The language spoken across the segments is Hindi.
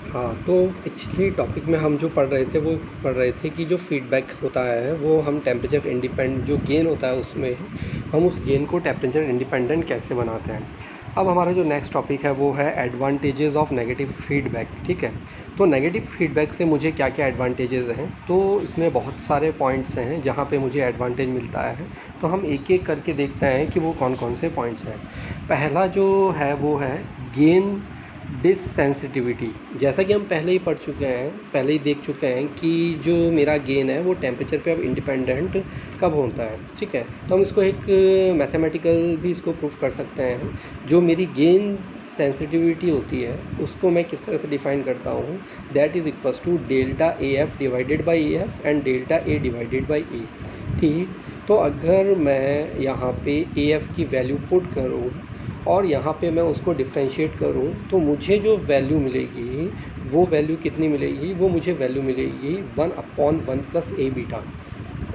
हाँ, तो पिछली टॉपिक में हम जो पढ़ रहे थे कि जो फीडबैक होता है वो हम टेम्परेचर इंडिपेंडेंट जो गेन होता है उसमें हम उस गेन को टेम्परेचर इंडिपेंडेंट कैसे बनाते हैं। अब हमारा जो नेक्स्ट टॉपिक है वो है एडवांटेजेस ऑफ नेगेटिव फीडबैक। ठीक है, तो नेगेटिव फीडबैक से मुझे क्या क्या एडवांटेजेस हैं, तो इसमें बहुत सारे पॉइंट्स हैं जहाँ पे मुझे एडवांटेज मिलता है। तो हम एक एक करके देखते हैं कि वो कौन कौन से पॉइंट्स हैं। पहला जो है वो है गेन डिससेंसिटिविटी। जैसा कि हम पहले ही देख चुके हैं कि जो मेरा गेन है वो टेम्परेचर पे अब इंडिपेंडेंट कब होता है। ठीक है, तो हम इसको एक मैथमेटिकल भी इसको प्रूफ कर सकते हैं। जो मेरी गेन सेंसिटिविटी होती है उसको मैं किस तरह से डिफ़ाइन करता हूँ, that is equals to delta A F divided by A F and delta A divided by A. ठीक, तो अगर मैं यहाँ पे ए एफ की वैल्यू पुट करूँ और यहाँ पे मैं उसको डिफ्रेंशिएट करूँ तो मुझे जो वैल्यू मिलेगी वो वैल्यू कितनी मिलेगी, वो मुझे वैल्यू मिलेगी 1/1 प्लस ए बीटा।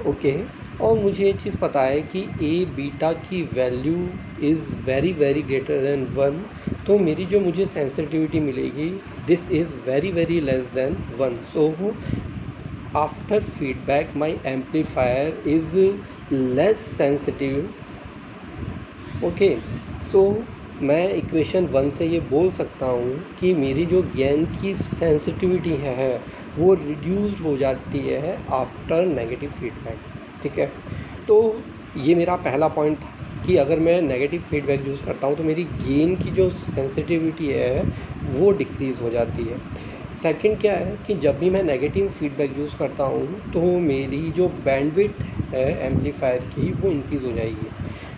ओके, और मुझे ये चीज़ पता है कि ए बीटा की value is very very greater than 1, तो मेरी जो मुझे सेंसिटिविटी मिलेगी this is very very less than 1। So after feedback my amplifier is less sensitive. Okay, so मैं इक्वेशन 1 से ये बोल सकता हूँ कि मेरी जो गेन की सेंसिटिविटी है वो रिड्यूस्ड हो जाती है आफ्टर नेगेटिव फीडबैक। ठीक है, तो ये मेरा पहला पॉइंट था कि अगर मैं नेगेटिव फीडबैक यूज़ करता हूँ तो मेरी गेन की जो सेंसिटिविटी है वो डिक्रीज़ हो जाती है। सेकंड क्या है कि जब भी मैं नेगेटिव फीडबैक यूज़ करता हूँ तो मेरी जो बैंडविड्थ है एम्पलीफायर की वो इंक्रीज़ हो जाएगी।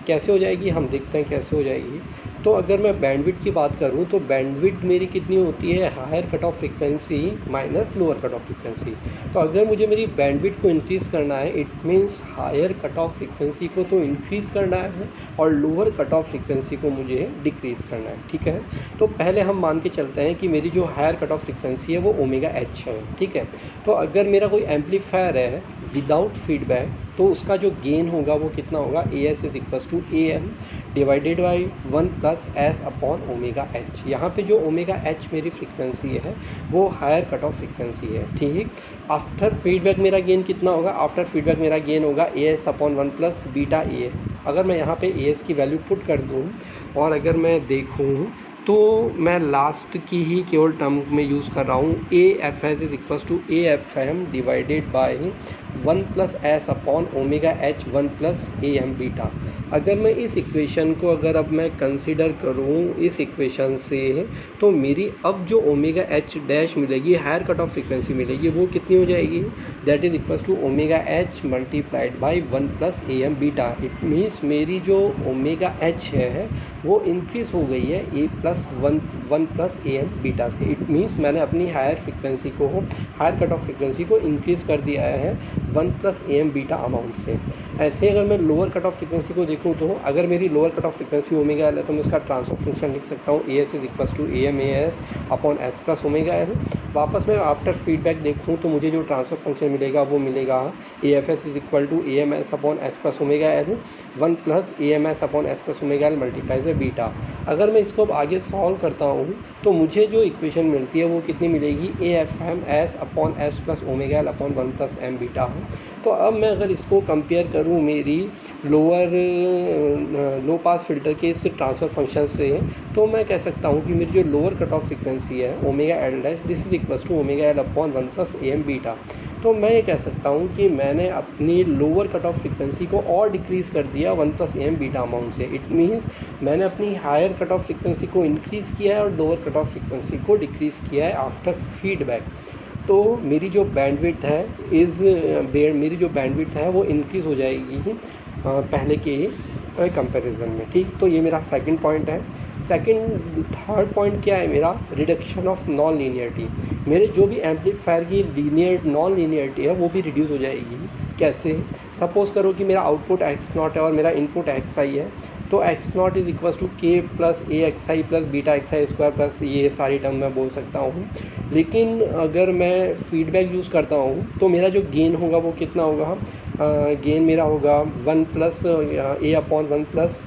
कैसे हो जाएगी, हम देखते हैं कैसे हो जाएगी। तो अगर मैं बैंडविड्थ की बात करूं तो बैंडविड्थ मेरी कितनी होती है, higher cut off frequency minus lower cut off frequency. तो अगर मुझे मेरी बैंडविड्थ को इंक्रीज़ करना है it means higher cut off frequency को तो इंक्रीज़ करना है और लोअर कट ऑफ फ्रीक्वेंसी को मुझे डिक्रीज़ करना है। ठीक है, तो पहले हम मान के चलते हैं कि मेरी जो हायर कट ऑफ फ्रीक्वेंसी है वो ओमेगा एच है। ठीक है, तो अगर मेरा कोई एम्पलीफायर है विदाउट फीडबैक तो उसका जो गेन होगा वो कितना होगा, A S is equals to A M divided by 1 plus S upon omega H. यहाँ पे जो ओमेगा एच मेरी फ्रीक्वेंसी है वो हायर कट ऑफ फ्रीक्वेंसी है। ठीक, आफ्टर फीडबैक मेरा गेन कितना होगा, आफ्टर फीडबैक मेरा गेन होगा A S upon 1 plus beta A S. अगर मैं यहाँ पे ए एस की वैल्यू पुट कर दूँ और अगर मैं देखूँ तो मैं लास्ट की ही केवल टर्म में यूज़ कर रहा हूँ, A F S is equals to A F M divided by 1 plus S upon omega H 1 plus A M beta. अगर मैं इस इक्वेशन को अब मैं कंसिडर करूँ इस इक्वेशन से तो मेरी अब जो ओमेगा एच डैश मिलेगी, हायर कट ऑफ फ्रीक्वेंसी मिलेगी, वो कितनी हो जाएगी, that is equals to omega H multiplied by 1 plus A M beta. It means मेरी जो ओमेगा एच है वो इंक्रीज़ हो गई है A plus 1 plus A M beta से। इट मीन्स मैंने अपनी हायर फ्रीक्वेंसी को, हायर कट ऑफ फ्रीक्वेंसी को इंक्रीज़ कर दिया है 1 plus A M beta amount से। ऐसे अगर मैं लोअर कट ऑफ फ्रीक्वेंसी को देखूँ तो अगर मेरी lower cut off frequency omega L है तो मैं उसका ट्रांसफर फंक्शन लिख सकता हूँ, A S is equals to A M A S upon S plus omega L. वापस मैं आफ्टर फीडबैक देखूँ तो मुझे जो ट्रांसफर फंक्शन मिलेगा वो मिलेगा A F S is equal to A M S upon S plus omega L 1 plus A M S upon S plus omega L multiply by beta. अगर मैं इसको अब आगे सॉल्व करता हूँ तो मुझे जो इक्वेशन मिलती है वो कितनी मिलेगी, A F M S upon S plus omega L upon 1 plus M beta. तो अब मैं अगर इसको कंपेयर करूँ मेरी लो पास फिल्टर के इस ट्रांसफ़र फंक्शन से तो मैं कह सकता हूँ कि मेरी जो लोअर कट ऑफ फ्रीक्वेंसी है omega L dash this is equals to omega L upon 1 plus A M beta. तो मैं ये कह सकता हूँ कि मैंने अपनी लोअर कट ऑफ फ्रीक्वेंसी को और डिक्रीज़ कर दिया 1 plus A M beta amount से। इट मीन्स मैंने अपनी हायर कट ऑफ फ्रीक्वेंसी को इंक्रीज़ किया है और लोअर कट ऑफ फ्रीक्वेंसी को डिक्रीज़ किया है आफ्टर फीडबैक। तो मेरी जो बैंडविड्थ है वो इंक्रीज़ हो जाएगी पहले के कंपैरिजन में। ठीक, तो ये मेरा सेकंड पॉइंट है। थर्ड पॉइंट क्या है मेरा, रिडक्शन ऑफ नॉन लीनियरिटी। मेरे जो भी एम्पलीफायर की नॉन लीनियरिटी है वो भी रिड्यूस हो जाएगी। कैसे, सपोज़ करो कि मेरा आउटपुट एक्स नॉट है और मेरा इनपुट एक्स आई है, तो X naught is equals to K plus A X I plus beta X I square plus ये सारी टर्म मैं बोल सकता हूँ। लेकिन अगर मैं फीडबैक यूज़ करता हूँ तो मेरा जो गेन होगा वो कितना होगा, गेन मेरा होगा 1 plus A upon 1 plus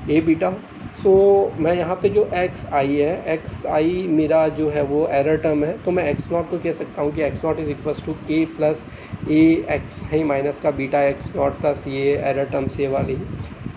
A beta. सो मैं यहाँ पे जो एक्स आई है, एक्स आई मेरा जो है वो एरर टर्म है, तो मैं एक्स नॉट को कह सकता हूँ कि X naught is equals to A plus A X है माइनस का बीटा एक्स नॉट प्लस ये एरर टर्म्स ये वाली।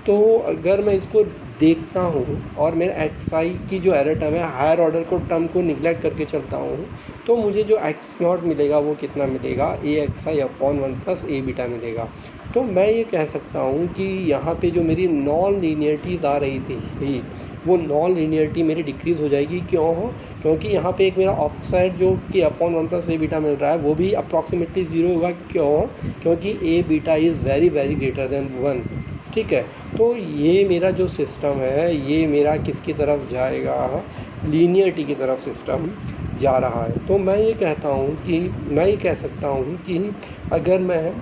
तो अगर मैं इसको देखता हूँ और मेरा एक्स आई की जो एरर टर्म है हायर ऑर्डर को टर्म को निगलेक्ट करके चलता हूँ, तो मुझे जो एक्स नॉट मिलेगा वो कितना मिलेगा, ए X I upon 1 plus A beta मिलेगा। तो मैं ये कह सकता हूँ कि यहाँ पे जो मेरी नॉन लीनियरिटीज़ आ रही थी वो नॉन लीनियरिटी मेरी डिक्रीज़ हो जाएगी। क्यों हो? क्योंकि यहाँ पे एक मेरा ऑफसेट जो कि अपॉन 1 प्लस ए बीटा मिल रहा है वो भी अप्रॉक्सीमेटली 0 होगा। क्यों? क्योंकि A beta is very very greater than 1। ठीक है, तो ये मेरा जो सिस्टम है ये मेरा किसकी तरफ जाएगा, लीनियरिटी की तरफ सिस्टम जा रहा है। तो मैं ये कहता हूँ कि मैं ये कह सकता हूँ कि अगर मैं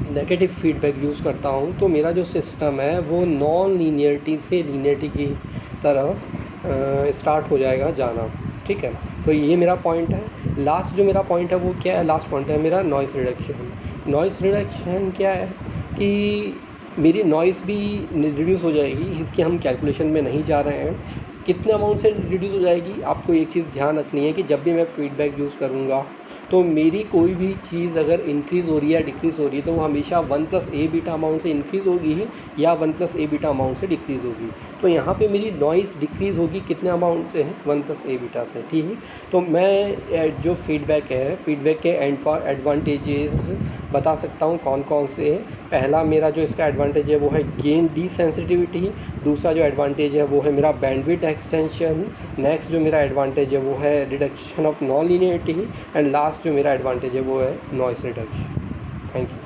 नेगेटिव फीडबैक यूज़ करता हूँ तो मेरा जो सिस्टम है वो नॉन लीनियरिटी से लीनियरिटी की तरफ स्टार्ट हो जाएगा जाना। ठीक है, तो ये मेरा पॉइंट है। लास्ट जो मेरा पॉइंट है वो क्या है, लास्ट पॉइंट है मेरा नॉइस रिडक्शन। नॉइस रिडक्शन क्या है कि मेरी नॉइस भी रिड्यूस हो जाएगी, इसकी हम कैलकुलेशन में नहीं जा रहे हैं। कितने अमाउंट से रिड्यूस हो जाएगी, आपको एक चीज़ ध्यान रखनी है कि जब भी मैं फीडबैक यूज़ करूँगा तो मेरी कोई भी चीज़ अगर इंक्रीज़ हो रही है या डिक्रीज़ हो रही है तो वो हमेशा 1 प्लस ए बीटा अमाउंट से इंक्रीज़ होगी या 1 प्लस ए बीटा अमाउंट से डिक्रीज़ होगी। तो यहाँ पे मेरी नॉइस डिक्रीज़ होगी कितने अमाउंट से है, 1 प्लस ए बीटा से। ठीक है, तो मैं जो फीडबैक है, फीडबैक के एडवांटेजेस बता सकता हूँ कौन कौन से हैं। पहला मेरा जो इसका एडवांटेज है वो है गेन डिसेंसिटिविटी। दूसरा जो एडवांटेज है वो है मेरा बैंडविड्थ एक्सटेंशन। नेक्स्ट जो मेरा एडवांटेज है वो है reduction of non linearity. And last जो मेरा एडवांटेज है वो है नॉइस रिडक्शन। Thank you.